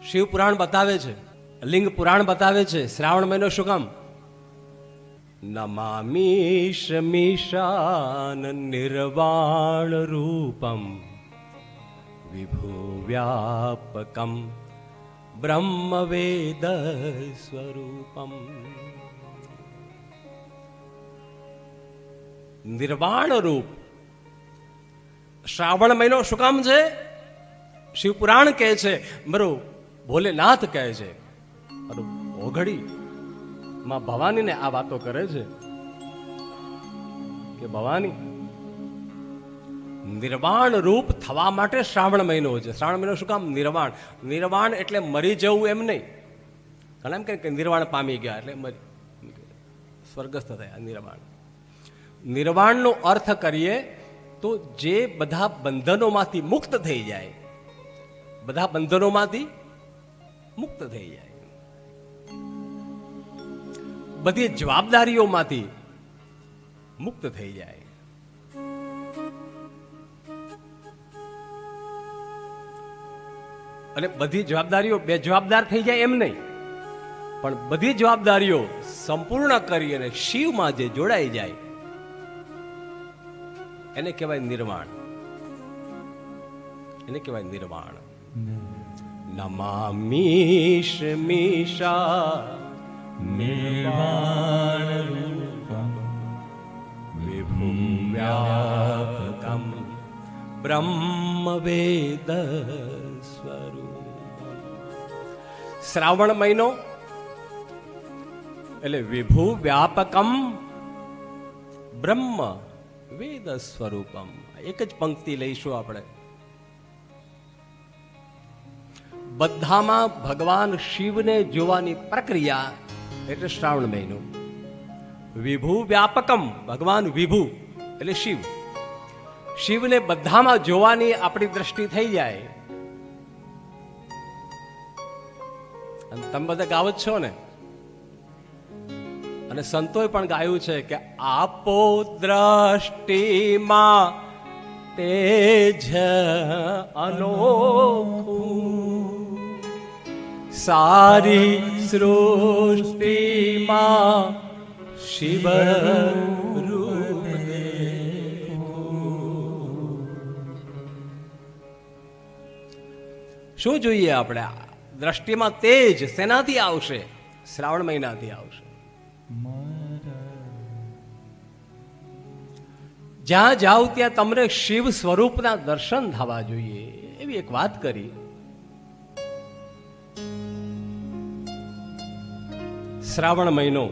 શિવ પુરાણ બતાવે છે, લિંગ પુરાણ બતાવે છે. શ્રાવણ મહિનો શું કામ? નમામીશ મીશાન નિર્વાણ રૂપમ વિભુ વ્યાપકમ બ્રહ્મ વેદ સ્વરૂપમ. નિર્વાણ રૂપ શ્રાવણ મહિનો શું કામ છે? શિવ પુરાણ કહે છે, બરોબર, ભોલેનાથ કહે છે, ઓઘડી માં ભવાનીને આ વાતો કરે છે કે ભવાની નિર્વાણ રૂપ થવા માટે શ્રાવણ મહિનો છે. શ્રાવણ મહિનો શું કામ? નિર્વાણ. નિર્વાણ એટલે મરી જવું એમ નહીં. ઘણા એમ કે નિર્વાણ પામી ગયા એટલે સ્વર્ગસ્થ થયા. નિર્વાણ, નિર્વાણનો અર્થ કરીએ તો જે બધા બંધનોમાંથી મુક્ત થઈ જાય, બધા બંધનોમાંથી મુક્ત થઈ જાય, બધી જવાબદારીઓમાંથી મુક્ત થઈ જાય. અને બધી જવાબદારીઓ બે જવાબદાર થઈ જાય એમ નહીં, પણ બધી જવાબદારીઓ સંપૂર્ણ કરી અને શિવમાં જે જોડાઈ જાય એને કહેવાય નિર્વાણ. એને કહેવાય નિર્વાણ. નમામીશ મીશા નિર્વાણ રૂપમ વિભુ વ્યાપકમ બ્રહ્મ વેદ સ્વરૂપ. શ્રાવણ મહિનો એટલે વિભુ વ્યાપકમ બ્રહ્મ વેદ સ્વરૂપમ. એક જ પંક્તિ લઈશું આપણે. બધામાં ભગવાન શિવને જોવાની પ્રક્રિયા એટલે શ્રાવણ મહિનો. વિભુ વ્યાપકમ, ભગવાન વિભુ એટલે શિવ. શિવને બધામાં જોવાની આપણી દ્રષ્ટિ થઈ જાય. અને તમે બધા ગાવ જ છો ને, અને સંતોએ પણ ગાયું છે કે આપો દ્રષ્ટિમાં તેજ અનોખું, સારી સૃષ્ટિમાં શિવ રૂપ દેખું. શું જોઈએ આપણે? દ્રષ્ટિમાં તેજ શેનાથી આવશે? શ્રાવણ મહિનાથી આવશે. જ્યાં જાઓ ત્યાં તમને શિવ સ્વરૂપના દર્શન થવા જોઈએ એવી એક વાત કરી. શ્રાવણ મહિનો